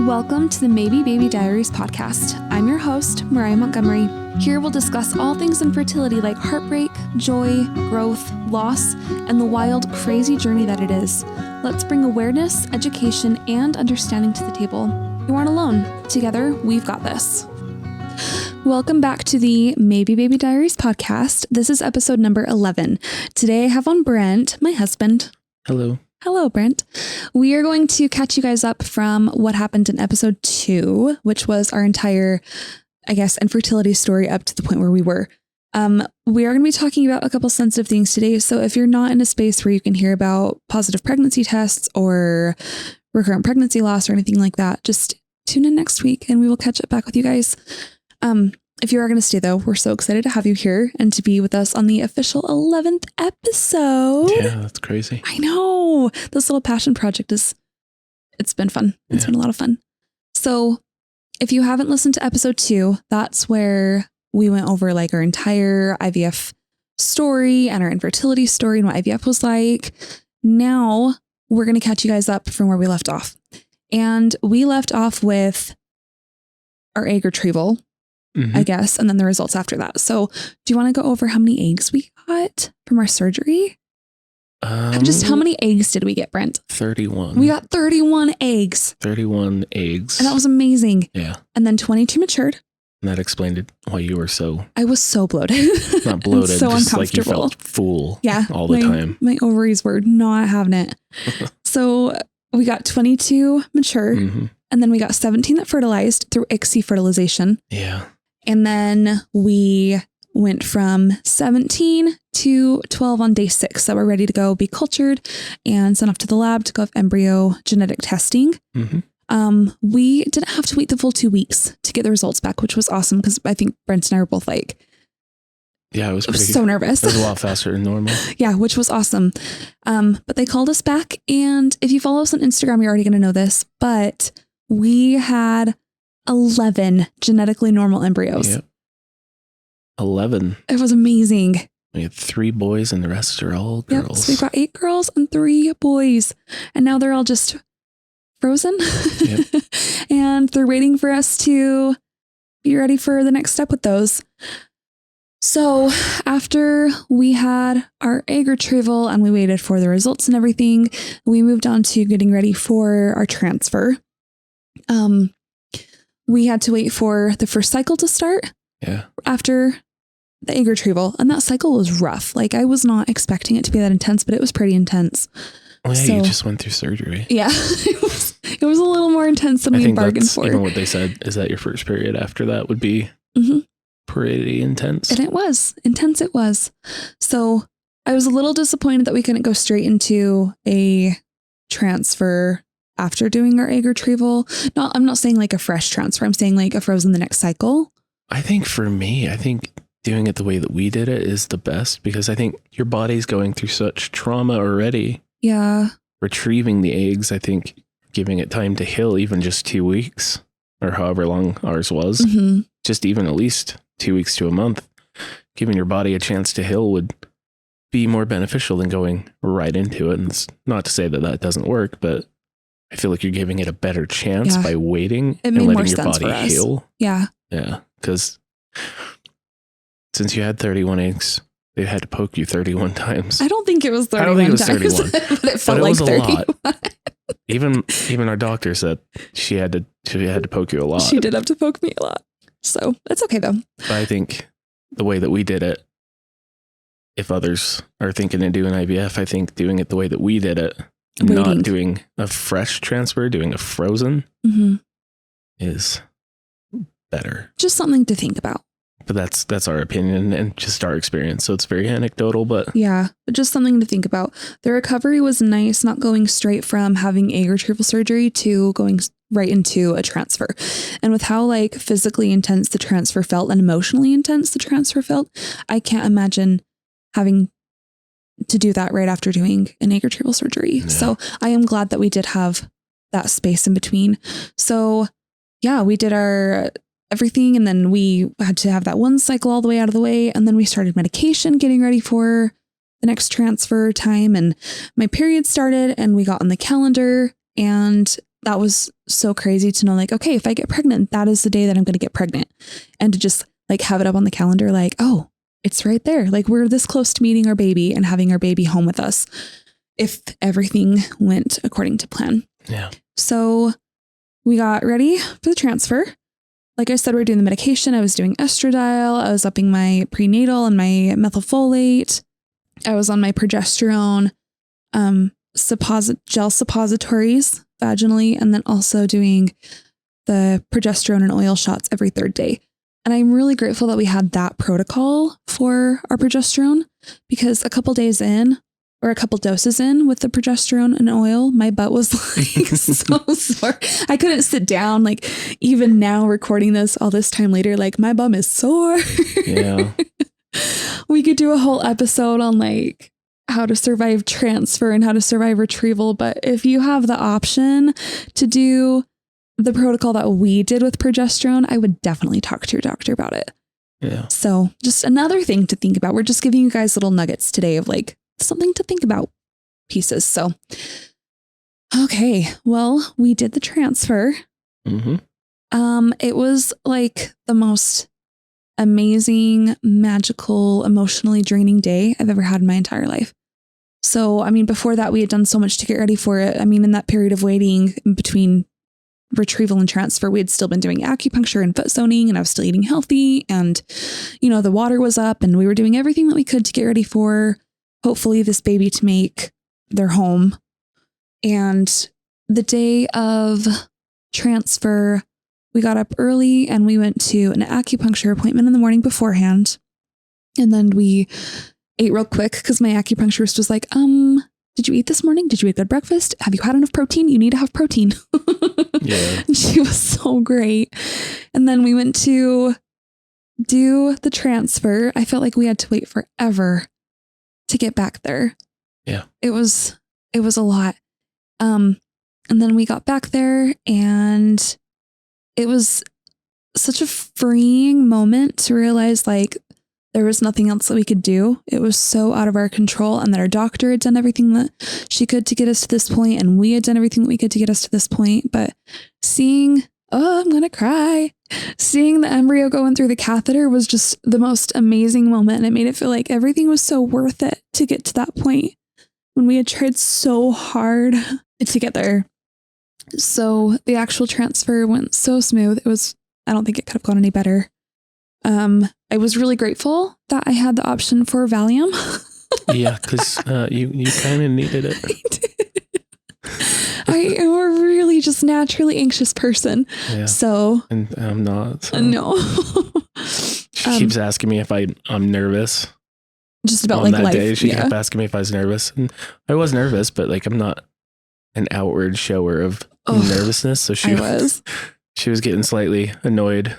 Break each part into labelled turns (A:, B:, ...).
A: Welcome to the Maybe Baby Diaries podcast. I'm your host, Mariah Montgomery. Here we'll discuss all things infertility like heartbreak, joy, growth, loss, and the wild, crazy journey that it is. Let's bring awareness, education, and understanding to the table. You aren't alone. Together, we've got this. Welcome back to the Maybe Baby Diaries podcast. This is episode number 11. Today I have on Brent, my husband.
B: Hello.
A: Hello, Brent. We are going to catch you guys up from what happened in episode 2, which was our entire, infertility story up to the point where we were. We are going to be talking about a couple sensitive things today. So if you're not in a space where you can hear about positive pregnancy tests or recurrent pregnancy loss or anything like that, just tune in next week and we will catch up back with you guys. If you are going to stay, though, we're so excited to have you here and to be with us on the official 11th episode.
B: Yeah, that's crazy.
A: I know. This little passion project it's been fun. It's been a lot of fun. So if you haven't listened to episode 2, that's where we went over like our entire IVF story and our infertility story and what IVF was like. Now we're going to catch you guys up from where we left off. And we left off with our egg retrieval. I guess, and then the results after that. So do you want to go over how many eggs we got from our surgery? Just how many eggs did we get, Brent?
B: 31.
A: We got 31 eggs.
B: 31 eggs.
A: And that was amazing.
B: Yeah.
A: And then 22 matured.
B: And that explained it, why you were so...
A: I was so bloated.
B: Not bloated,
A: so
B: just like you
A: uncomfortable.
B: felt full all
A: my
B: the time.
A: My ovaries were not having it. So we got 22 mature, and then we got 17 that fertilized through ICSI fertilization.
B: Yeah.
A: And then we went from 17 to 12 on day 6 that were ready to go be cultured and sent off to the lab to go have embryo genetic testing. We didn't have to wait the full 2 weeks to get the results back, which was awesome because I think Brent and I were both like,
B: yeah, I was
A: so nervous.
B: It was a lot faster than normal.
A: Yeah, which was awesome. But they called us back. And if you follow us on Instagram, you're already going to know this, but we had 11 genetically normal embryos.
B: Yep. 11.
A: It was amazing.
B: We had 3 boys and the rest are all girls.
A: Yep, so we've got 8 girls and 3 boys. And now they're all just frozen. Yep. And they're waiting for us to be ready for the next step with those. So after we had our egg retrieval and we waited for the results and everything, we moved on to getting ready for our transfer. We had to wait for the first cycle to start.
B: Yeah. After
A: the egg retrieval. And that cycle was rough. Like I was not expecting it to be that intense, but it was pretty intense.
B: Well, yeah, you just went through surgery.
A: Yeah. It was a little more intense than we bargained for.
B: Even what they said is that your first period after that would be pretty intense.
A: And it was. Intense it was. So I was a little disappointed that we couldn't go straight into a transfer after doing our egg retrieval. I'm not saying like a fresh transfer. I'm saying like a frozen the next cycle.
B: I think for me, doing it the way that we did it is the best because I think your body's going through such trauma already.
A: Yeah.
B: Retrieving the eggs, I think giving it time to heal, even just 2 weeks or however long ours was, just even at least 2 weeks to a month, giving your body a chance to heal would be more beneficial than going right into it. And it's not to say that that doesn't work, but I feel like you're giving it a better chance by waiting and letting your body heal.
A: Yeah.
B: Yeah. Because since you had 31 eggs, they had to poke you 31 times.
A: I don't think it was 31
B: I don't think it was 31.
A: But it felt like 31.
B: A lot. Even our doctor said she had to poke you a lot.
A: She did have to poke me a lot. So it's okay though.
B: But I think the way that we did it, if others are thinking of doing IVF, I think doing it the way that we did it, not doing a fresh transfer, doing a frozen is better.
A: Just something to think about.
B: But that's our opinion and just our experience. So it's very anecdotal, but
A: yeah, but just something to think about. The recovery was nice, not going straight from having egg retrieval surgery to going right into a transfer. And with how like physically intense the transfer felt and emotionally intense the transfer felt, I can't imagine having to do that right after doing an egg retrieval surgery. Yeah. So I am glad that we did have that space in between. So yeah, we did our everything. And then we had to have that one cycle all the way out of the way. And then we started medication, getting ready for the next transfer time. And my period started and we got on the calendar and that was so crazy to know, like, okay, if I get pregnant, that is the day that I'm going to get pregnant. And to just like have it up on the calendar, like, oh, it's right there. Like we're this close to meeting our baby and having our baby home with us if everything went according to plan.
B: Yeah.
A: So we got ready for the transfer. Like I said, we're doing the medication. I was doing estradiol. I was upping my prenatal and my methylfolate. I was on my progesterone, gel suppositories vaginally, and then also doing the progesterone and oil shots every third day. And I'm really grateful that we had that protocol for our progesterone, because a couple days in, or a couple doses in with the progesterone and oil, my butt was like so sore. I couldn't sit down. Like even now recording this all this time later, like my bum is sore.
B: Yeah.
A: We could do a whole episode on like how to survive transfer and how to survive retrieval. But if you have the option to do the protocol that we did with progesterone, I would definitely talk to your doctor about it.
B: Yeah.
A: So just another thing to think about. We're just giving you guys little nuggets today of like something to think about pieces. So, okay. Well, we did the transfer.
B: Mm-hmm.
A: It was like the most amazing, magical, emotionally draining day I've ever had in my entire life. So, I mean, before that, we had done so much to get ready for it. I mean, in that period of waiting in between retrieval and transfer, we had still been doing acupuncture and foot zoning, and I was still eating healthy. And, you know, the water was up and we were doing everything that we could to get ready for hopefully this baby to make their home. And the day of transfer, we got up early and we went to an acupuncture appointment in the morning beforehand. And then we ate real quick because my acupuncturist was like, did you eat this morning? Did you eat a good breakfast? Have you had enough protein? You need to have protein.
B: Yeah.
A: And she was so great. And then we went to do the transfer. I felt like we had to wait forever to get back there.
B: Yeah.
A: It was a lot. And then we got back there and it was such a freeing moment to realize like there was nothing else that we could do. It was so out of our control, and that our doctor had done everything that she could to get us to this point, and we had done everything that we could to get us to this point. But seeing, I'm going to cry. Seeing the embryo going through the catheter was just the most amazing moment. And it made it feel like everything was so worth it to get to that point when we had tried so hard to get there. So the actual transfer went so smooth. I don't think it could have gone any better. I was really grateful that I had the option for Valium.
B: Yeah, because you kind of needed it.
A: I am a really just naturally anxious person.
B: Yeah.
A: So.
B: And I'm not. So.
A: No.
B: She keeps asking me if I'm nervous.
A: Just about
B: on
A: like
B: that
A: life.
B: day, she kept asking me if I was nervous. And I was nervous, but like I'm not an outward shower of nervousness. So she was getting slightly annoyed.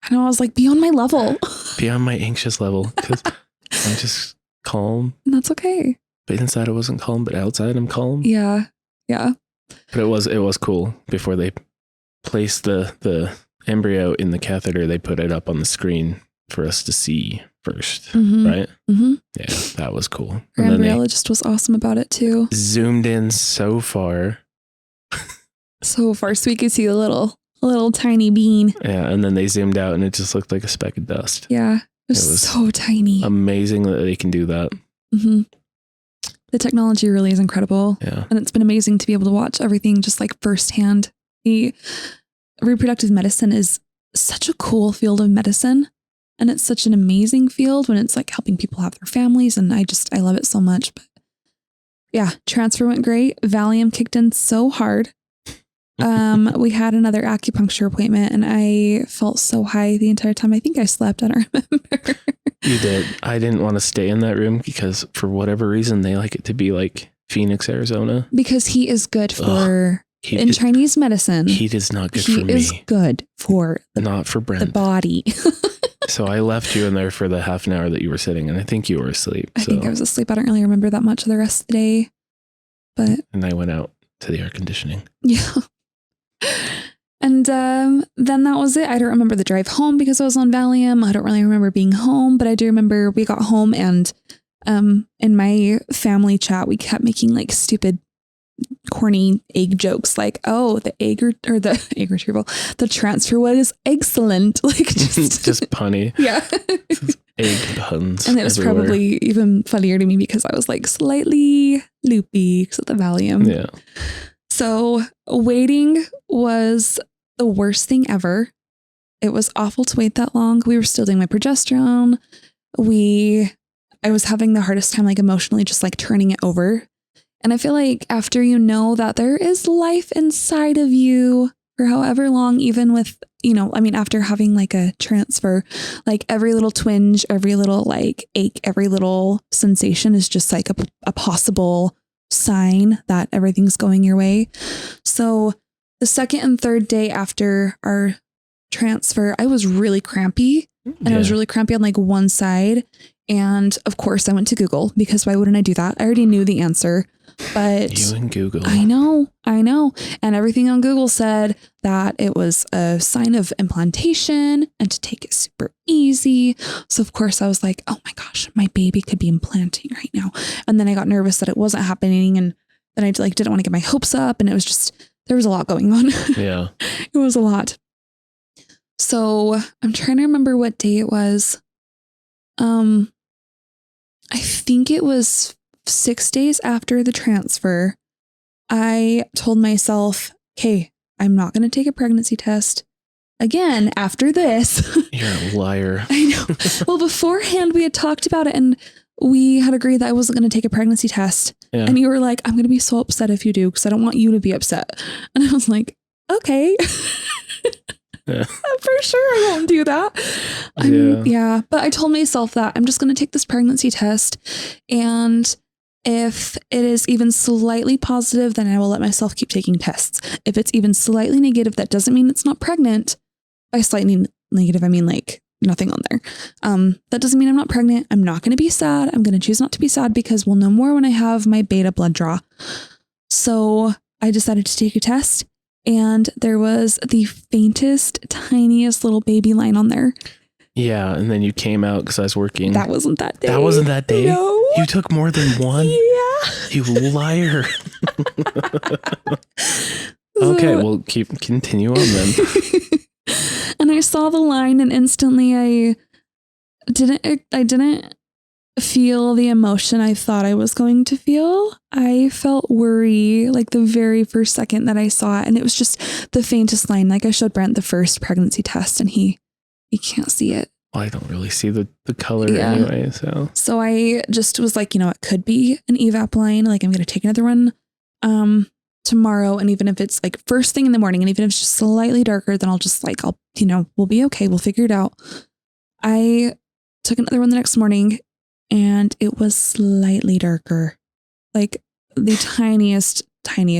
A: And I was like, be on my level.
B: Beyond my anxious level. Because I'm just calm.
A: And that's okay.
B: But inside I wasn't calm, but outside I'm calm.
A: Yeah. Yeah.
B: But it was cool. Before they placed the embryo in the catheter, they put it up on the screen for us to see first. Mm-hmm. Right? Mm-hmm. Yeah, that was cool.
A: Our embryologist was awesome about it too.
B: Zoomed in so far.
A: So we could see a little tiny bean.
B: Yeah, and then they zoomed out and it just looked like a speck of dust.
A: Yeah, it was so tiny.
B: Amazing that they can do that.
A: Mm-hmm. The technology really is incredible.
B: Yeah.
A: And it's been amazing to be able to watch everything just like firsthand. The reproductive medicine is such a cool field of medicine. And it's such an amazing field when it's like helping people have their families. And I love it so much. But yeah, transfer went great. Valium kicked in so hard. We had another acupuncture appointment and I felt so high the entire time. I think I slept. I don't remember.
B: You did. I didn't want to stay in that room because for whatever reason, they like it to be like Phoenix, Arizona.
A: Because he is good for, Chinese medicine.
B: Heat is not good for me.
A: He is good for
B: not for Brent.
A: The body.
B: So I left you in there for the half an hour that you were sitting and I think you were asleep.
A: I think I was asleep. I don't really remember that much of the rest of the day.
B: And I went out to the air conditioning.
A: Yeah. And then that was it. I don't remember the drive home because I was on Valium. I don't really remember being home, but I do remember we got home and in my family chat, we kept making like stupid corny egg jokes like, oh, the egg or the egg retrieval, the transfer was excellent. Like
B: just punny.
A: Yeah.
B: Egg puns.
A: And it was
B: everywhere.
A: probably even funnier to me because I was like slightly loopy because of the Valium.
B: Yeah.
A: So waiting was the worst thing ever. It was awful to wait that long. We were still doing my progesterone. I was having the hardest time, like emotionally, just like turning it over. And I feel like after you know that there is life inside of you for however long, even with, after having like a transfer, like every little twinge, every little like ache, every little sensation is just like a possible sign that everything's going your way. So the second and third day after our transfer, I was really crampy and I was really crampy on like one side. And of course I went to Google because why wouldn't I do that? I already knew the answer, but
B: you and Google.
A: I know. And everything on Google said that it was a sign of implantation and to take it super easy. So of course I was like, oh my gosh, my baby could be implanting right now. And then I got nervous that it wasn't happening. And then I like didn't want to get my hopes up. And it was just, there was a lot going on.
B: Yeah.
A: It was a lot. So I'm trying to remember what day it was. I think it was 6 days after the transfer. I told myself, okay, I'm not going to take a pregnancy test again after this.
B: You're a liar.
A: I know. Well, beforehand we had talked about it and we had agreed that I wasn't going to take a pregnancy test. Yeah. And you were like, I'm going to be so upset if you do, because I don't want you to be upset. And I was like, okay. Yeah. For sure I won't do that. Yeah. But I told myself that I'm just going to take this pregnancy test. And if it is even slightly positive, then I will let myself keep taking tests. If it's even slightly negative, that doesn't mean it's not pregnant. By slightly negative, I mean like nothing on there. That doesn't mean I'm not pregnant. I'm not going to be sad. I'm going to choose not to be sad because we'll know more when I have my beta blood draw. So I decided to take a test. And there was the faintest, tiniest little baby line on there.
B: Yeah. And then you came out because I was working.
A: That wasn't that day.
B: That wasn't that day?
A: No.
B: You took more than one?
A: Yeah.
B: You liar. Okay, well, continue on then.
A: And I saw the line and instantly I didn't feel the emotion I thought I was going to feel. I felt worry like the very first second that I saw it. And it was just the faintest line. Like I showed Brent the first pregnancy test and he can't see it.
B: Well, I don't really see the color anyway. So
A: I just was like, it could be an evap line. Like I'm going to take another one tomorrow. And even if it's like first thing in the morning and even if it's just slightly darker, then I'll just like, we'll be okay. We'll figure it out. I took another one the next morning. And it was slightly darker, like the tiniest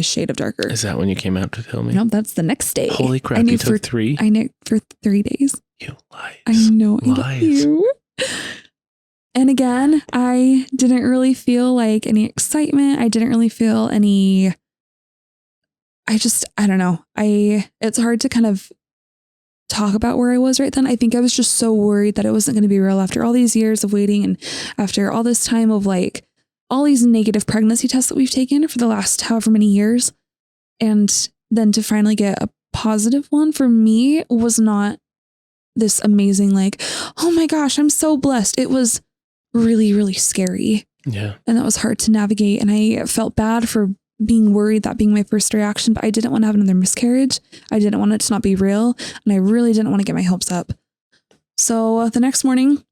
A: shade of darker.
B: Is that when you came out to tell me?
A: No, that's the next day.
B: Holy crap, you took 3?
A: I knew for 3 days.
B: You lies.
A: I know.
B: Lies.
A: You. And again, I didn't really feel like any excitement. I didn't really feel any, I don't know. It's hard to kind of talk about where I was right then. I think I was just so worried that it wasn't going to be real after all these years of waiting and after all this time of like all these negative pregnancy tests that we've taken for the last however many years. And then to finally get a positive one for me was not this amazing, like, oh my gosh, I'm so blessed. It was really, really scary.
B: Yeah.
A: And that was hard to navigate. And I felt bad for being worried, that being my first reaction, but I didn't want to have another miscarriage. I didn't want it to not be real. And I really didn't want to get my hopes up. So the next morning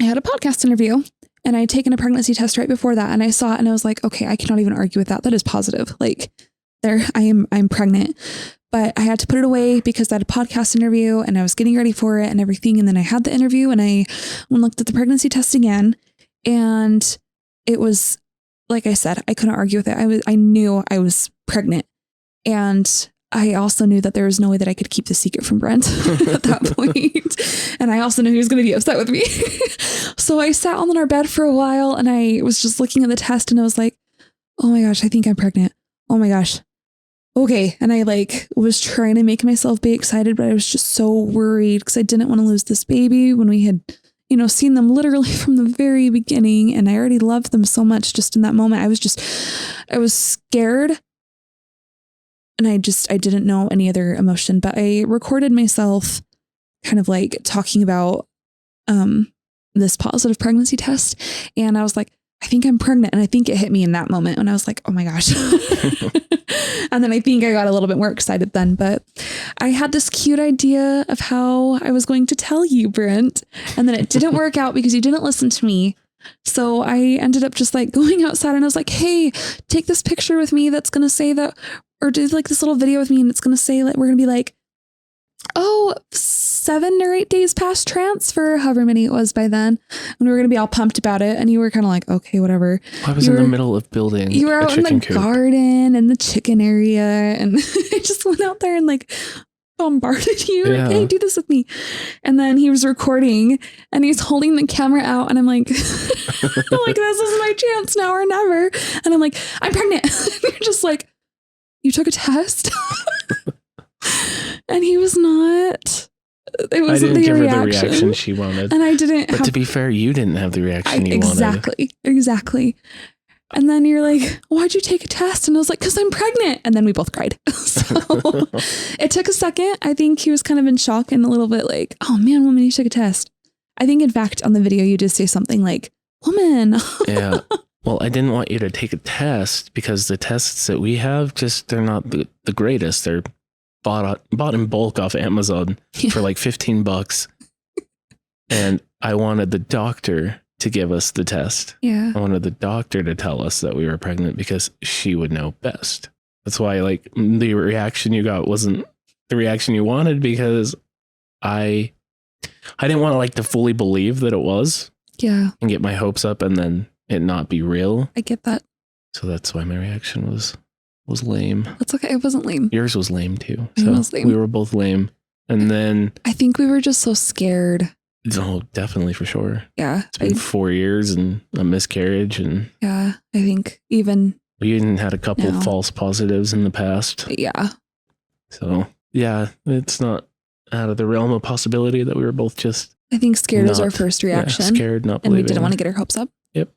A: I had a podcast interview and I had taken a pregnancy test right before that. And I saw it and I was like, okay, I cannot even argue with that. That is positive. Like I'm pregnant, but I had to put it away because I had a podcast interview and I was getting ready for it and everything. And then I had the interview and I looked at the pregnancy test again and it was, like I said, I couldn't argue with it. I knew I was pregnant. And I also knew that there was no way that I could keep the secret from Brent at that point. And I also knew he was going to be upset with me. So I sat on our bed for a while and I was just looking at the test and I was like, oh my gosh, I think I'm pregnant. Oh my gosh. Okay. And I like was trying to make myself be excited, but I was just so worried because I didn't want to lose this baby when we had seen them literally from the very beginning. And I already loved them so much just in that moment. I was scared and I didn't know any other emotion, but I recorded myself kind of like talking about this positive pregnancy test. And I was like, I think I'm pregnant. And I think it hit me in that moment when I was like, oh my gosh. And then I think I got a little bit more excited then, but I had this cute idea of how I was going to tell you, Brent. And then it didn't work out because you didn't listen to me. So I ended up just like going outside and I was like, hey, take this picture with me that's going to say that, or do like this little video with me and it's going to say like, we're going to be like, oh, 7 or 8 days past transfer, however many it was by then. And we were going to be all pumped about it. And you were kind of like, okay, whatever.
B: I was in the middle of building
A: You were
B: a
A: out in
B: chicken
A: the
B: coop.
A: garden and the chicken area. And I just went out there and like bombarded you.
B: Yeah.
A: Like, hey, do this with me. And then he was recording and he's holding the camera out. And I'm like, like, this is my chance now or never. And I'm like, I'm pregnant. And you're just like, you took a test? And he was not. It wasn't
B: I didn't
A: the
B: give
A: reaction.
B: her the reaction she wanted.
A: And I didn't
B: But to be fair, you didn't have the reaction you wanted.
A: Exactly. And then you're like, why'd you take a test? And I was like, because I'm pregnant. And then we both cried. So it took a second. I think he was kind of in shock and a little bit like, oh man, woman, you took a test. I think in fact on the video, you did say something like, woman.
B: Yeah. Well, I didn't want you to take a test because the tests that we have, they're not the greatest. They're bought in bulk off Amazon for like $15. And I wanted the doctor to give us the test.
A: Yeah.
B: I wanted the doctor to tell us that we were pregnant because she would know best. That's why like the reaction you got wasn't the reaction you wanted because I didn't want to like to fully believe that it was.
A: Yeah.
B: And get my hopes up and then it not be real.
A: I get that.
B: So that's why my reaction was lame.
A: That's okay. It wasn't lame.
B: Yours was lame too.
A: Mine
B: So
A: was lame.
B: we were both lame. And then
A: I think we were just so scared.
B: oh, definitely for sure.
A: Yeah.
B: It's been 4 years and a miscarriage and
A: I think even
B: we even had a couple
A: No.
B: false positives in the past.
A: yeah.
B: So yeah, it's not out of the realm of possibility that we were both just
A: I think scared was our
B: not-
A: first reaction.
B: scared, not
A: And
B: believing.
A: we didn't want to get our hopes up.
B: Yep.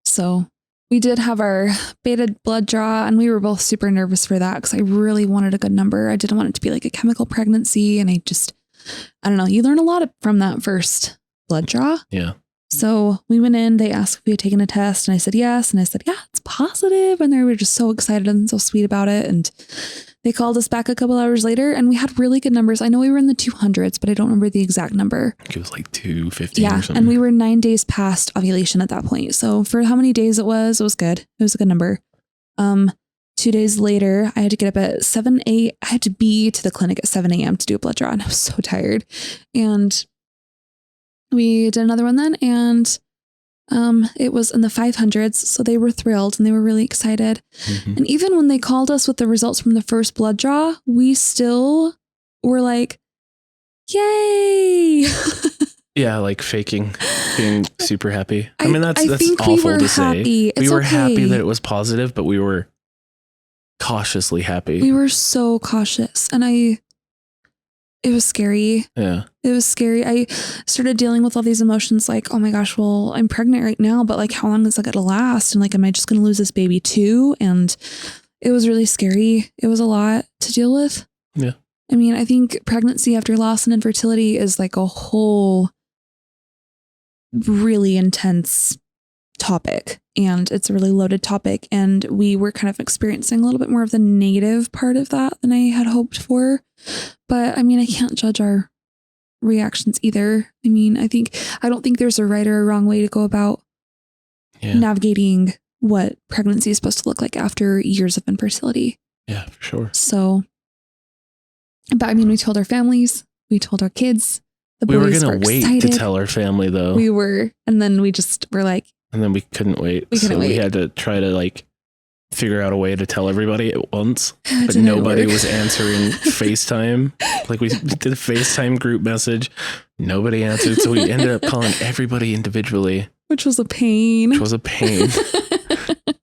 A: So we did have our beta blood draw and we were both super nervous for that because I really wanted a good number. I didn't want it to be like a chemical pregnancy. And I don't know. You learn a lot from that first blood draw.
B: Yeah.
A: So we went in, they asked if we had taken a test and I said yes. And I said, yeah, it's positive. And they were just so excited and so sweet about it. And they called us back a couple hours later and we had really good numbers. I know we were in the 200s, but I don't remember the exact number.
B: I think it was like 215
A: Yeah.
B: or something.
A: And we were 9 days past ovulation at that point. So for how many days it was good. It was a good number. 2 days later, I had to get up at 7, 8. I had to be to the clinic at 7 a.m. to do a blood draw. And I was so tired. And we did another one then. And it was in the 500s. So they were thrilled and they were really excited.
B: Mhm.
A: And even when they called us with the results from the first blood draw, we still were like, yay.
B: Yeah, like faking being super happy. I mean, that's
A: think
B: awful
A: we were
B: to say.
A: happy. It's
B: We were happy
A: okay.
B: that it was positive, but we were cautiously happy.
A: We were so cautious and it was scary.
B: Yeah.
A: It was scary. I started dealing with all these emotions like, oh my gosh, well, I'm pregnant right now, but like, how long is that going to last? And like, am I just going to lose this baby too? And it was really scary. It was a lot to deal with.
B: Yeah.
A: I mean, I think pregnancy after loss and infertility is like a whole really intense topic and it's a really loaded topic. And we were kind of experiencing a little bit more of the negative part of that than I had hoped for. But I mean, I can't judge our reactions either. I mean, I don't think there's a right or a wrong way to go about navigating what pregnancy is supposed to look like after years of infertility.
B: Yeah, for sure.
A: So, but I mean, we told our families, we told our kids. The boys
B: We were going to wait
A: excited.
B: to tell our family though.
A: We were, and then we just were like,
B: And then we couldn't wait. We had to try to like figure out a way to tell everybody at once. But nobody was answering FaceTime. Like we did a FaceTime group message. Nobody answered. So we ended up calling everybody individually.
A: Which was a pain.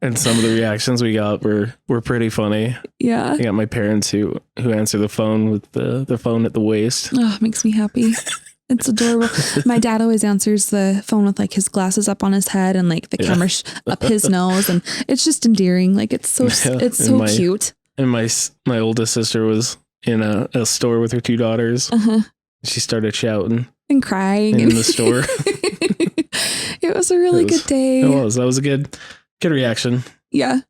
B: And some of the reactions we got were pretty funny.
A: Yeah.
B: I got my parents who answer the phone with the phone at the waist.
A: Oh, it makes me happy. It's adorable. My dad always answers the phone with like his glasses up on his head and like the camera up his nose, and it's just endearing. Like it's so cute.
B: And my oldest sister was in a store with her 2 daughters. She started shouting
A: and crying
B: in the store.
A: It was a really good day.
B: It was. That was a good reaction.
A: Yeah.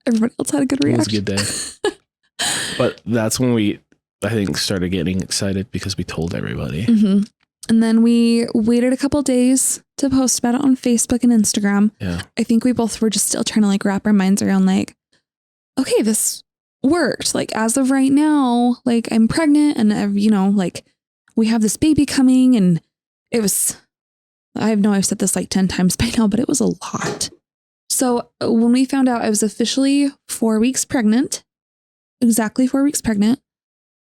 A: Everybody else had a good reaction.
B: It was a good day. But that's when I think, started getting excited because we told everybody.
A: And then we waited a couple days to post about it on Facebook and Instagram.
B: Yeah.
A: I think we both were just still trying to like wrap our minds around like, okay, this worked. Like as of right now, like I'm pregnant and you know, like we have this baby coming, and it was, I know I've said this like 10 times by now, but it was a lot. So when we found out I was officially 4 weeks pregnant, exactly 4 weeks pregnant,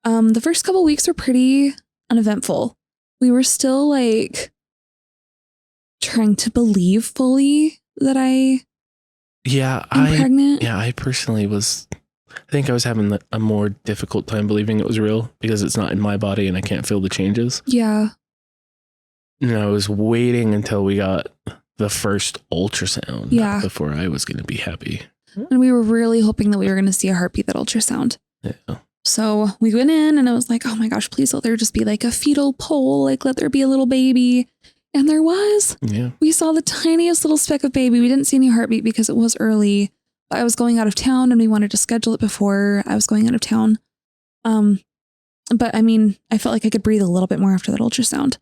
A: the first couple weeks were pretty uneventful. We were still like trying to believe fully that I'm pregnant.
B: Yeah, I personally I think I was having a more difficult time believing it was real because it's not in my body and I can't feel the changes.
A: Yeah.
B: And I was waiting until we got the first ultrasound before I was going to be happy.
A: And we were really hoping that we were going to see a heartbeat at ultrasound.
B: Yeah.
A: So we went in and I was like, oh my gosh, please let there just be like a fetal pole. Like let there be a little baby. And there was. Yeah. We saw the tiniest little speck of baby. We didn't see any heartbeat because it was early. I was going out of town and we wanted to schedule it before I was going out of town. But I mean, I felt like I could breathe a little bit more after that ultrasound.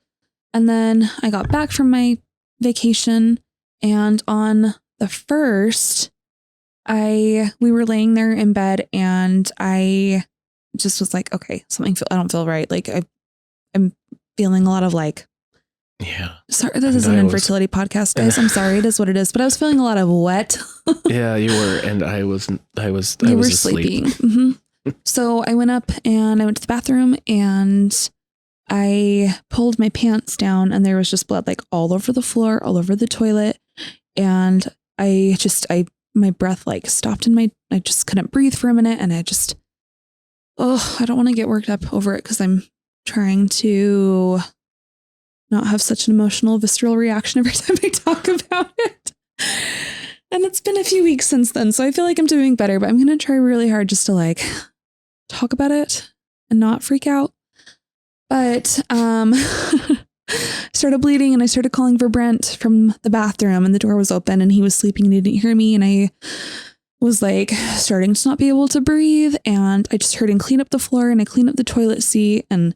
A: And then I got back from my vacation, and on the 1st, we were laying there in bed and I just was like, okay, I don't feel right. Like I'm feeling a lot of like,
B: yeah.
A: Sorry, this is an infertility podcast, guys. I'm sorry. It is what it is. But I was feeling a lot of wet.
B: Yeah, you were. And I was
A: sleeping. Mm-hmm. So I went up and I went to the bathroom and I pulled my pants down and there was just blood like all over the floor, all over the toilet. And my breath like stopped I just couldn't breathe for a minute. And I don't want to get worked up over it because I'm trying to not have such an emotional, visceral reaction every time I talk about it. And it's been a few weeks since then, so I feel like I'm doing better, but I'm going to try really hard just to like talk about it and not freak out. But started bleeding and I started calling for Brent from the bathroom and the door was open and he was sleeping and he didn't hear me. And I was like starting to not be able to breathe. And I just heard him clean up the floor and I cleaned up the toilet seat. And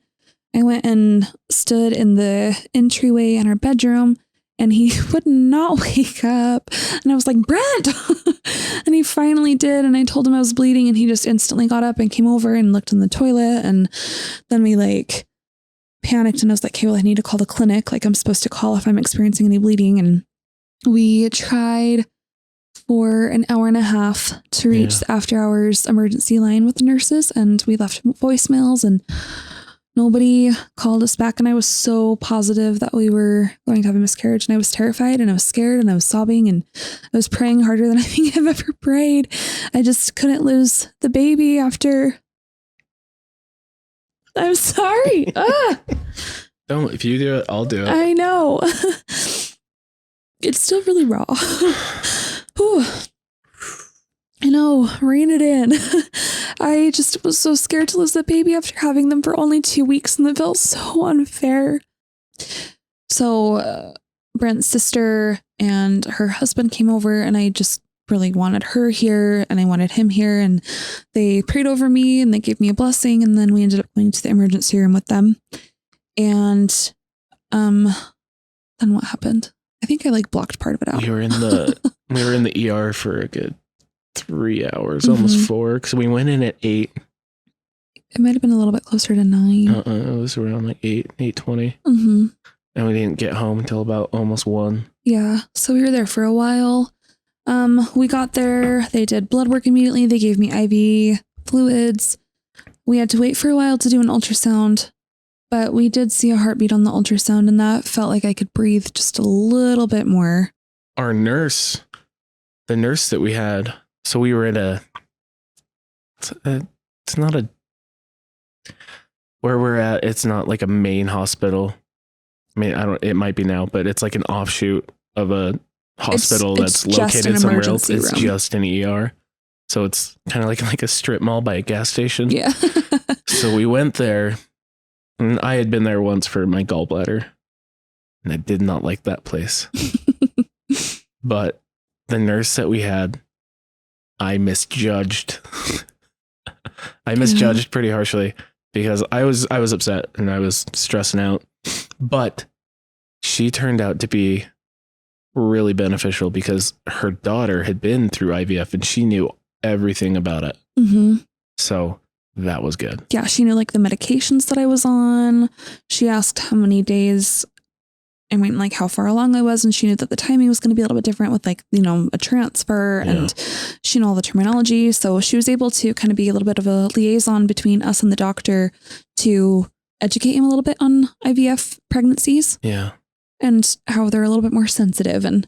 A: I went and stood in the entryway in our bedroom and he would not wake up. And I was like, Brent! And he finally did. And I told him I was bleeding and he just instantly got up and came over and looked in the toilet. And then we like panicked and I was like, okay, well, I need to call the clinic. Like I'm supposed to call if I'm experiencing any bleeding. And we tried for an hour and a half to reach the after hours emergency line with the nurses. And we left voicemails and nobody called us back. And I was so positive that we were going to have a miscarriage. And I was terrified and I was scared and I was sobbing and I was praying harder than I think I've ever prayed. I just couldn't lose the baby after. I'm sorry.
B: Don't, if you do it, I'll do it.
A: I know. It's still really raw. Whew. I know, rein it in. I just was so scared to lose the baby after having them for only 2 weeks and it felt so unfair. So Brent's sister and her husband came over and I just really wanted her here and I wanted him here and they prayed over me and they gave me a blessing and then we ended up going to the emergency room with them. And then what happened? I think I like blocked part of it out.
B: We were in the ER for a good 3 hours, almost 4, because we went in at 8.
A: It might have been a little bit closer to 9.
B: It was around like 8:20. And we didn't get home until about almost 1.
A: Yeah, so we were there for a while. We got there, they did blood work immediately. They gave me IV fluids. We had to wait for a while to do an ultrasound, but we did see a heartbeat on the ultrasound and that felt like I could breathe just a little bit more.
B: The nurse that we had, so we were at it's not where we're at. It's not like a main hospital. I mean, it might be now, but it's like an offshoot of a hospital that's located somewhere else. It's just an ER. So it's kind of like a strip mall by a gas station.
A: Yeah.
B: So we went there, and I had been there once for my gallbladder, and I did not like that place. But the nurse that we had, I misjudged. I misjudged pretty harshly because I was upset and I was stressing out. But she turned out to be really beneficial because her daughter had been through IVF and she knew everything about it.
A: Mm-hmm.
B: So that was good.
A: Yeah, she knew like the medications that I was on. She asked how many days, I mean, like how far along I was, and she knew that the timing was going to be a little bit different with like, you know, a transfer, and she knew all the terminology. So she was able to kind of be a little bit of a liaison between us and the doctor to educate him a little bit on IVF pregnancies.
B: Yeah.
A: And how they're a little bit more sensitive. And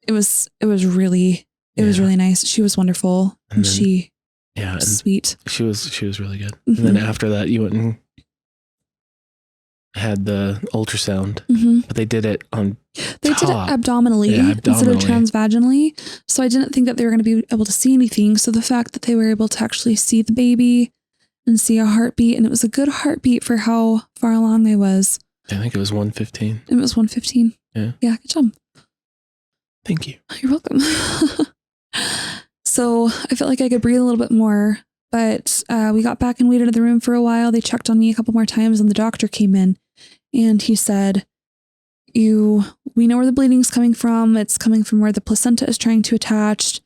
A: it was really nice. She was wonderful. And she was sweet.
B: She was really good.
A: Mm-hmm.
B: And then after that, you went and had the ultrasound, but they did it on
A: They did it abdominally instead of transvaginally. So I didn't think that they were going to be able to see anything. So the fact that they were able to actually see the baby and see a heartbeat, and it was a good heartbeat for how far along I was.
B: I think it was 115.
A: It was 115.
B: Yeah.
A: Yeah, good job.
B: Thank you.
A: You're welcome. So I felt like I could breathe a little bit more, but we got back and waited in the room for a while. They checked on me a couple more times and the doctor came in and he said, we know where the bleeding's coming from. It's coming from where the placenta is trying to attach.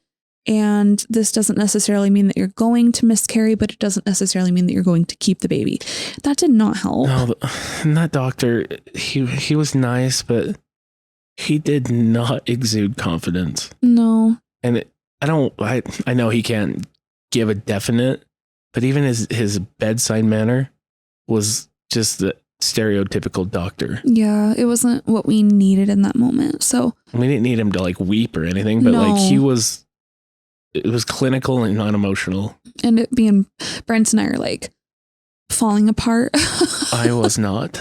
A: And this doesn't necessarily mean that you're going to miscarry, but it doesn't necessarily mean that you're going to keep the baby. That did not help. No,
B: and that doctor, he was nice, but he did not exude confidence.
A: No.
B: And I know he can't give a definite, but even his bedside manner was just the stereotypical doctor.
A: Yeah, it wasn't what we needed in that moment. So
B: we didn't need him to like weep or anything, but it was clinical and not emotional. And it being
A: Brent and I are like falling apart.
B: I was not.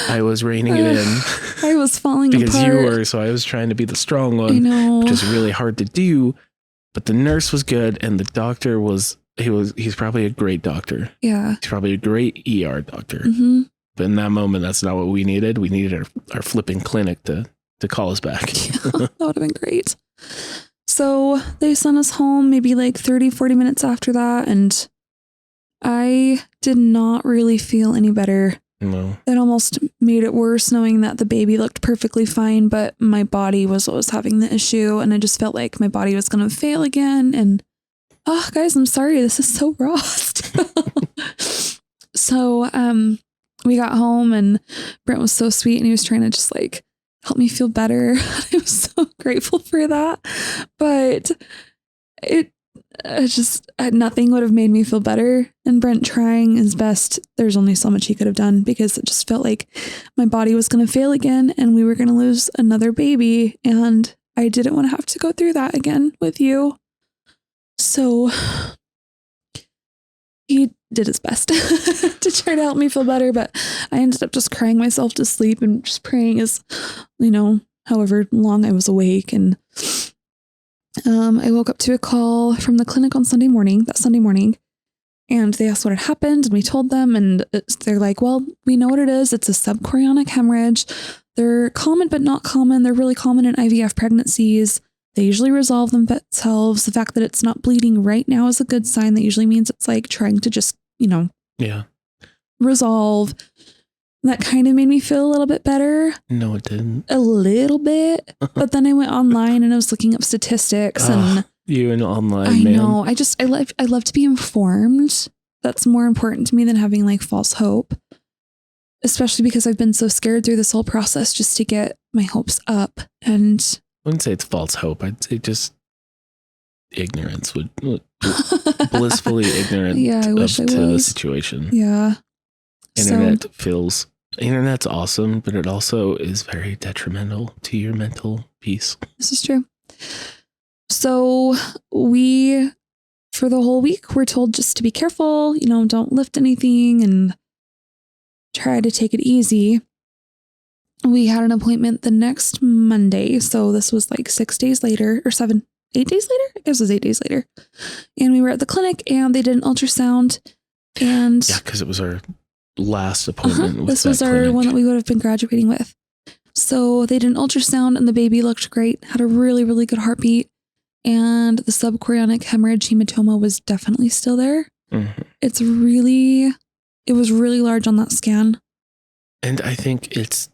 B: I was reining it in.
A: I was falling apart.
B: Because you were, so I was trying to be the strong one.
A: I know.
B: Which is really hard to do. But the nurse was good and the doctor he's probably a great doctor.
A: Yeah.
B: He's probably a great ER doctor.
A: Mm-hmm.
B: But in that moment, that's not what we needed. We needed our flipping clinic to call us back.
A: Yeah, that would have been great. So they sent us home maybe like 30, 40 minutes after that. And I did not really feel any better.
B: No.
A: It almost made it worse knowing that the baby looked perfectly fine, but my body was what was having the issue. And I just felt like my body was going to fail again. And guys, I'm sorry. This is so raw. So we got home and Brent was so sweet and he was trying to just like help me feel better. I was so grateful for that. But nothing would have made me feel better. And Brent trying his best, there's only so much he could have done because it just felt like my body was going to fail again and we were going to lose another baby. And I didn't want to have to go through that again with you. So he did his best to try to help me feel better, but I ended up just crying myself to sleep and just praying as, however long I was awake. And I woke up to a call from the clinic on Sunday morning, and they asked what had happened, and we told them, and they're like, well, we know what it is. It's a subchorionic hemorrhage. They're common, but not common. They're really common in IVF pregnancies. They usually resolve themselves. The fact that it's not bleeding right now is a good sign. That usually means it's like trying to just, resolve. That kind of made me feel a little bit better.
B: No, it didn't.
A: A little bit. But then I went online and I was looking up statistics and
B: you and online,
A: I know. I love to be informed. That's more important to me than having like false hope. Especially because I've been so scared through this whole process just to get my hopes up. And
B: I wouldn't say it's false hope. I'd say just ignorance would blissfully ignorant to the situation.
A: Yeah.
B: Internet's awesome, but it also is very detrimental to your mental peace.
A: This is true. So for the whole week, we're told just to be careful, don't lift anything and try to take it easy. We had an appointment the next Monday. So this was like 6 days later or 7. 8 days later. I guess it was 8 days later. And we were at the clinic and they did an ultrasound. And
B: yeah, because it was our last appointment. With
A: this was our
B: clinic.
A: one that we would have been graduating with. So they did an ultrasound and the baby looked great, had a really, really good heartbeat. And the subchorionic hemorrhage hematoma was definitely still there. Mm-hmm. It was really large on that scan.
B: And I think it's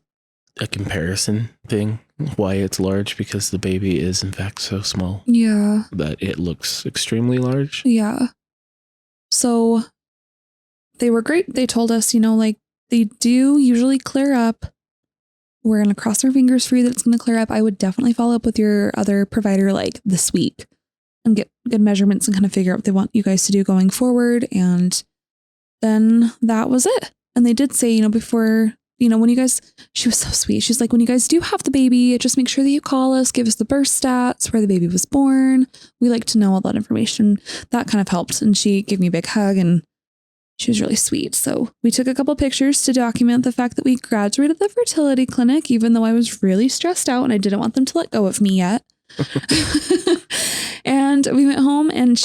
B: a comparison thing, why it's large, because the baby is in fact so small.
A: Yeah.
B: That it looks extremely large.
A: Yeah. So they were great. They told us, like they do usually clear up. We're going to cross our fingers for you that it's going to clear up. I would definitely follow up with your other provider like this week and get good measurements and kind of figure out what they want you guys to do going forward. And then that was it. And they did say, before, when you guys, she was so sweet. She's like, when you guys do have the baby, just make sure that you call us, give us the birth stats, where the baby was born. We like to know all that information. That kind of helped. And she gave me a big hug and she was really sweet. So we took a couple pictures to document the fact that we graduated the fertility clinic, even though I was really stressed out and I didn't want them to let go of me yet. And we went home and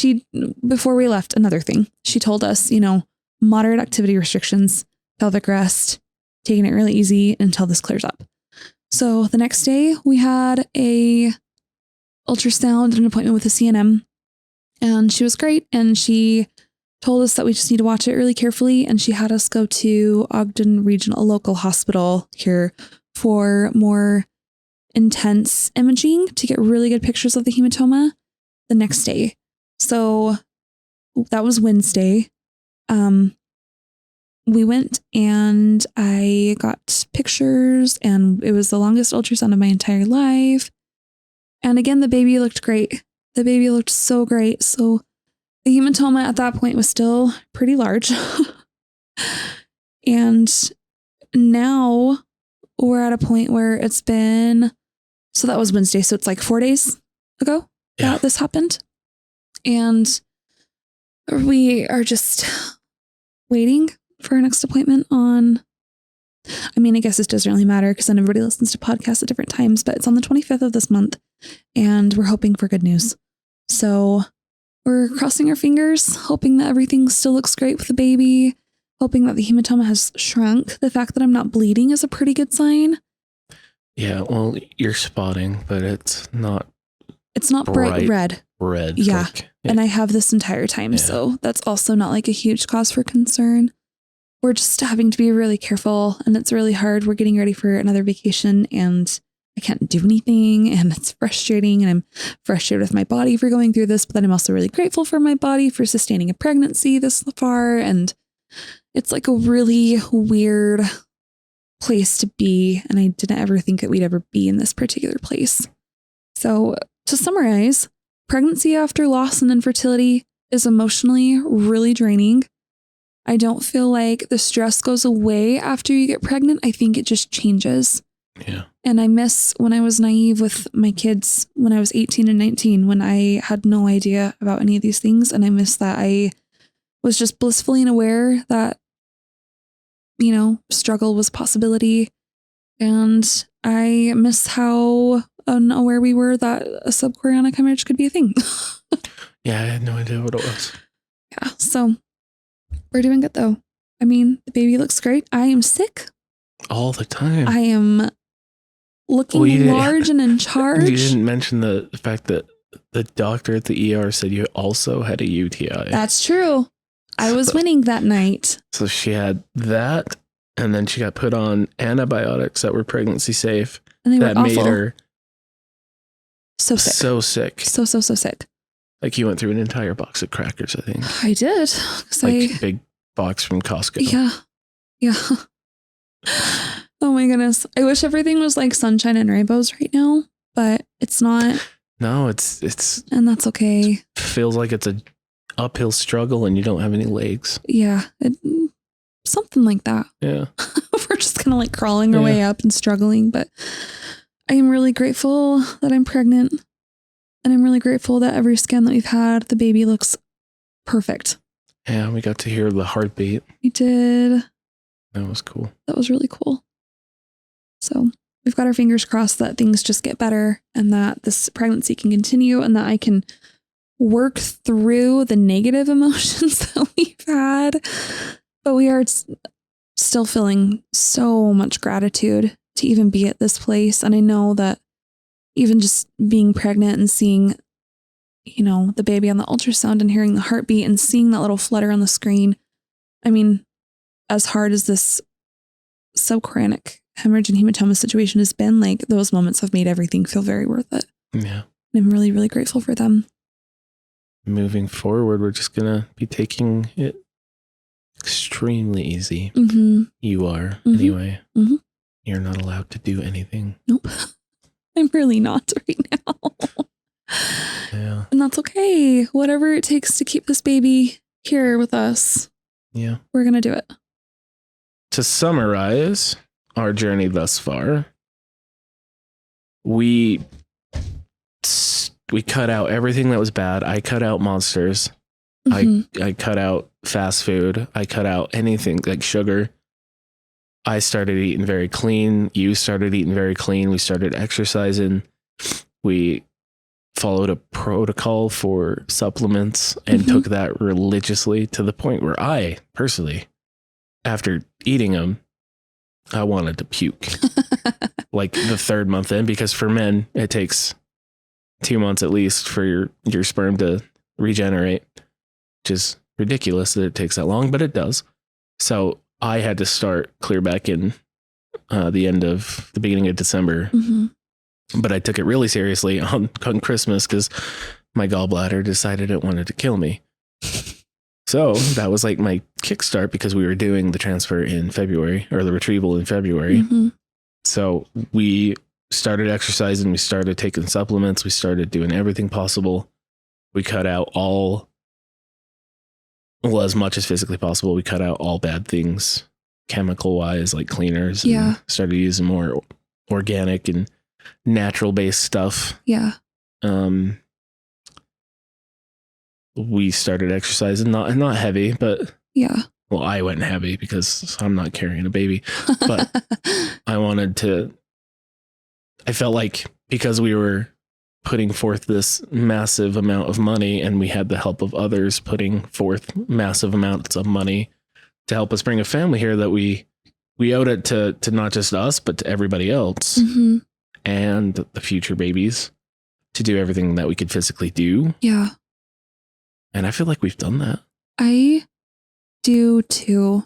A: before we left, another thing, she told us, moderate activity restrictions, pelvic rest, taking it really easy until this clears up. So the next day we had a ultrasound and an appointment with a CNM and she was great. And she told us that we just need to watch it really carefully. And she had us go to Ogden Regional Local Hospital here for more intense imaging to get really good pictures of the hematoma the next day. So that was Wednesday. We went and I got pictures and it was the longest ultrasound of my entire life. And again, the baby looked great. The baby looked so great. So the hematoma at that point was still pretty large. And now we're at a point where so that was Wednesday. So it's like 4 days ago that this happened. And we are just waiting for our next appointment I guess this doesn't really matter because then everybody listens to podcasts at different times, but it's on the 25th of this month and we're hoping for good news. So we're crossing our fingers, hoping that everything still looks great with the baby, hoping that the hematoma has shrunk. The fact that I'm not bleeding is a pretty good sign. Yeah,
B: well, you're spotting, but it's not
A: bright red. Yeah.
B: Yeah.
A: And I have this entire time. Yeah. So that's also not like a huge cause for concern. We're just having to be really careful and it's really hard. We're getting ready for another vacation and I can't do anything and it's frustrating and I'm frustrated with my body for going through this, but then I'm also really grateful for my body for sustaining a pregnancy this far. And it's like a really weird place to be. And I didn't ever think that we'd ever be in this particular place. So to summarize, pregnancy after loss and infertility is emotionally really draining. I don't feel like the stress goes away after you get pregnant. I think it just changes.
B: Yeah.
A: And I miss when I was naive with my kids when I was 18 and 19, when I had no idea about any of these things. And I miss that I was just blissfully unaware that, struggle was a possibility. And I miss how unaware we were that a subchorionic hemorrhage could be a thing.
B: Yeah, I had no idea what it was.
A: Yeah. So we're doing good though. The baby looks great. I am sick.
B: All the time.
A: I am looking large and in charge.
B: You didn't mention the fact that the doctor at the ER said you also had a UTI.
A: That's true. I was winning that night.
B: So she had that, and then she got put on antibiotics that were pregnancy safe.
A: And they
B: that
A: were
B: made
A: awful.
B: her
A: so sick.
B: So sick.
A: So sick.
B: Like you went through an entire box of crackers, I think.
A: I did.
B: Like big box from Costco.
A: Yeah. Oh my goodness. I wish everything was like sunshine and rainbows right now, but it's not.
B: No, it's
A: and that's okay.
B: Feels like it's a uphill struggle and you don't have any legs.
A: Yeah. Something like that.
B: Yeah.
A: We're just kind of like crawling our way up and struggling, but I am really grateful that I'm pregnant. And I'm really grateful that every scan that we've had, the baby looks perfect.
B: Yeah, we got to hear the heartbeat.
A: We did.
B: That was cool.
A: That was really cool. So we've got our fingers crossed that things just get better and that this pregnancy can continue and that I can work through the negative emotions that we've had. But we are still feeling so much gratitude to even be at this place. And I know that even just being pregnant and seeing, the baby on the ultrasound and hearing the heartbeat and seeing that little flutter on the screen. I mean, as hard as this subchorionic hemorrhage and hematoma situation has been, like, those moments have made everything feel very worth it.
B: Yeah.
A: I'm really, really grateful for them.
B: Moving forward, we're just going to be taking it extremely easy. You are, anyway. You're not allowed to do anything.
A: Nope. I'm really not right now.
B: Yeah.
A: And that's okay. Whatever it takes to keep this baby here with us.
B: Yeah.
A: We're going to do it.
B: To summarize our journey thus far, we cut out everything that was bad. I cut out monsters. I cut out fast food. I cut out anything like sugar. I started eating very clean. You started eating very clean. We started exercising. We followed a protocol for supplements and took that religiously to the point where I personally, after eating them, I wanted to puke like the 3rd month in, because for men, it takes 2 months at least for your sperm to regenerate, which is ridiculous that it takes that long, but it does. So I had to start clear back in the beginning of December. But I took it really seriously on Christmas because my gallbladder decided it wanted to kill me. So that was like my kickstart, because we were doing the transfer in February, or the retrieval in February. So we started exercising. We started taking supplements. We started doing everything possible. We cut out as much as physically possible. We cut out all bad things, chemical wise, like cleaners.
A: Yeah.
B: Started using more organic and natural based stuff.
A: Yeah.
B: We started exercising, not heavy, but
A: yeah.
B: Well, I went heavy because I'm not carrying a baby, but I felt like because we were putting forth this massive amount of money and we had the help of others putting forth massive amounts of money to help us bring a family here, that we owed it to not just us, but to everybody else and the future babies to do everything that we could physically do.
A: Yeah.
B: And I feel like we've done that.
A: I do too.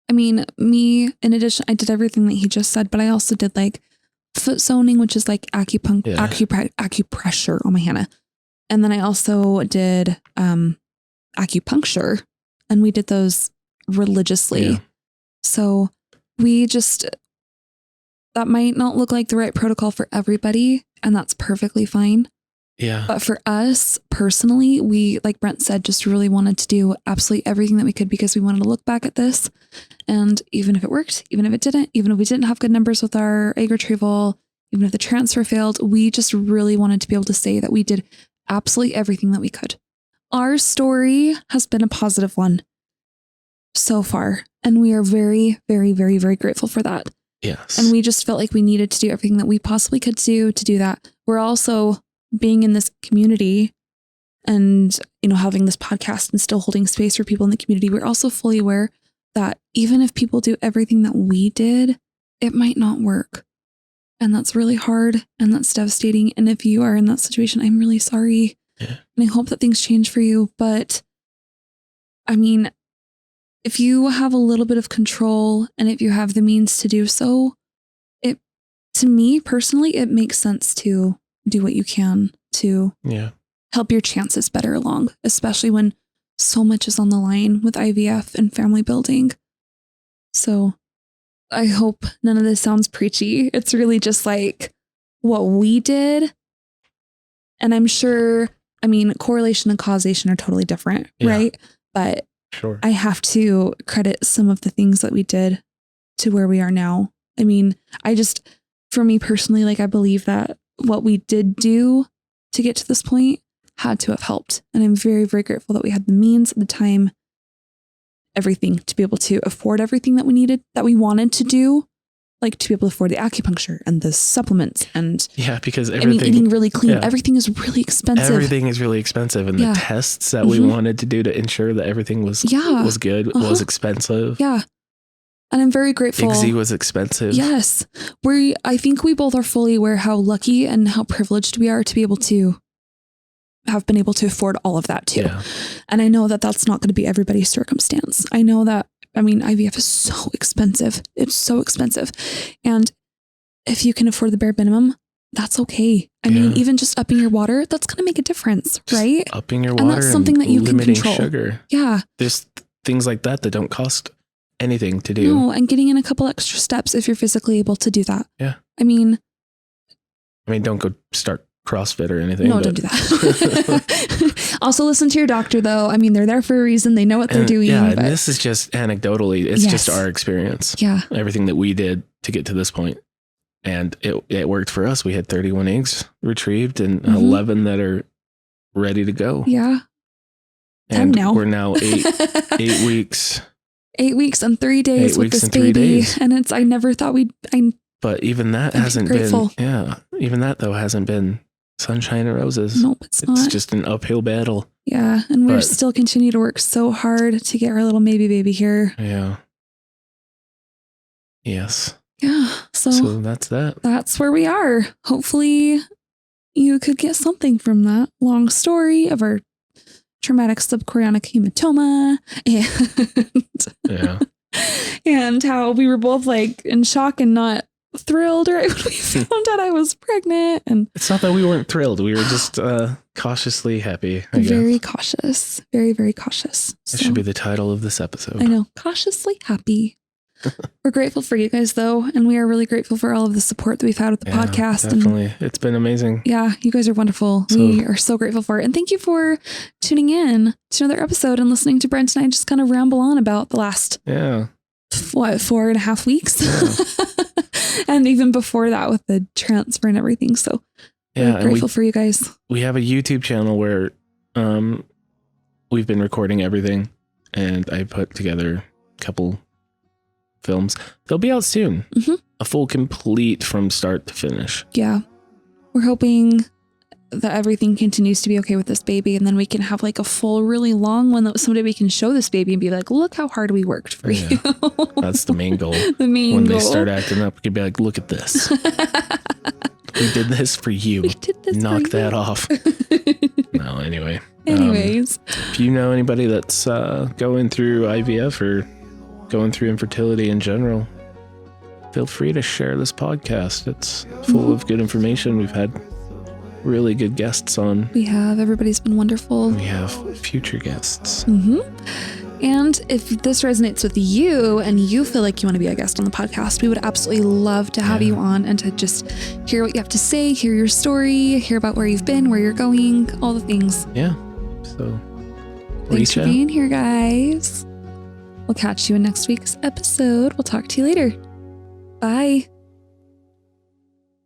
A: I mean, me, in addition, I did everything that he just said, but I also did like foot zoning, which is like acupressure. Oh my Hannah. And then I also did acupuncture, and we did those religiously. Yeah. So that might not look like the right protocol for everybody, and that's perfectly fine.
B: Yeah.
A: But for us personally, we, like Brent said, just really wanted to do absolutely everything that we could, because we wanted to look back at this. And even if it worked, even if it didn't, even if we didn't have good numbers with our egg retrieval, even if the transfer failed, we just really wanted to be able to say that we did absolutely everything that we could. Our story has been a positive one so far, and we are very, very, very, very grateful for that.
B: Yes.
A: And we just felt like we needed to do everything that we possibly could do to do that. We're also being in this community and, having this podcast and still holding space for people in the community. We're also fully aware that even if people do everything that we did, it might not work. And that's really hard, and that's devastating. And if you are in that situation, I'm really sorry. Yeah. And I hope that things change for you. But I mean, if you have a little bit of control and if you have the means to do so, to me personally, it makes sense to do what you can to help your chances better along, especially when so much is on the line with IVF and family building. So I hope none of this sounds preachy. It's really just like what we did. And I'm sure, correlation and causation are totally different, right? But
B: sure,
A: I have to credit some of the things that we did to where we are now. For me personally, I believe that what we did do to get to this point had to have helped. And I'm very, very grateful that we had the means, the time, everything to be able to afford everything that we needed, that we wanted to do like to be able to afford the acupuncture and the supplements and
B: because everything,
A: eating really clean. Everything is really expensive.
B: Everything is really expensive. And the tests that we wanted to do to ensure that everything was good was expensive.
A: Yeah. And I'm very grateful.
B: IGZ was expensive.
A: Yes. I think we both are fully aware how lucky and how privileged we are to be able to have been able to afford all of that too. Yeah. And I know that that's not going to be everybody's circumstance. I know that, IVF is so expensive. It's so expensive. And if you can afford the bare minimum, that's okay. I mean, even just upping your water, that's going to make a difference, right?
B: Just upping your water
A: and that's something that you can control.
B: Sugar.
A: Yeah.
B: There's things like that don't cost anything to do.
A: No, and getting in a couple extra steps if you're physically able to do that.
B: Yeah. Don't go start CrossFit or anything.
A: No, don't do that. Also listen to your doctor though. They're there for a reason. They know what they're doing.
B: Yeah, and this is just anecdotally. It's just our experience.
A: Yeah.
B: Everything that we did to get to this point. And it worked for us. We had 31 eggs retrieved and 11 that are ready to go.
A: Yeah.
B: And
A: now.
B: We're now 8 weeks.
A: 8 weeks and 3 days with this baby. And I never thought
B: but even that hasn't been, even that though hasn't been sunshine and roses.
A: Nope, it's not.
B: It's just an uphill battle.
A: Yeah. And we're still continue to work so hard to get our little maybe baby here.
B: Yeah. Yes.
A: Yeah. So
B: that's that.
A: That's where we are. Hopefully you could get something from that long story of our traumatic subchorionic hematoma and how we were both like in shock and not thrilled right when we found out I was pregnant. And
B: it's not that we weren't thrilled. We were just cautiously happy.
A: Very cautious. Very, very cautious.
B: That should be the title of this episode.
A: I know. Cautiously happy. We're grateful for you guys though. And we are really grateful for all of the support that we've had with the podcast.
B: Definitely.
A: And
B: it's been amazing.
A: Yeah. You guys are wonderful. We are so grateful for it. And thank you for tuning in to another episode and listening to Brent and I just kind of ramble on about the last 4.5 weeks. Yeah. And even before that with the transfer and everything. So we're grateful for you guys.
B: We have a YouTube channel where we've been recording everything and I put together a couple films. They'll be out soon. A full complete from start to finish.
A: Yeah. We're hoping that everything continues to be okay with this baby and then we can have like a full really long one that someday we can show this baby and be like, look how hard we worked for you.
B: That's the main goal.
A: When
B: they start acting up, we can be like, look at this. We did this for you. Knock that off. No, anyway.
A: Anyways.
B: If you know anybody that's going through IVF or going through infertility in general, feel free to share this podcast. It's full of good information. We've had really good guests on.
A: We have. Everybody's been wonderful.
B: We have future guests.
A: And if this resonates with you and you feel like you want to be a guest on the podcast, we would absolutely love to have you on and to just hear what you have to say, hear your story, hear about where you've been, where you're going, all the things.
B: Yeah. So
A: thanks for being here, guys. We'll catch you in next week's episode. We'll talk to you later. Bye.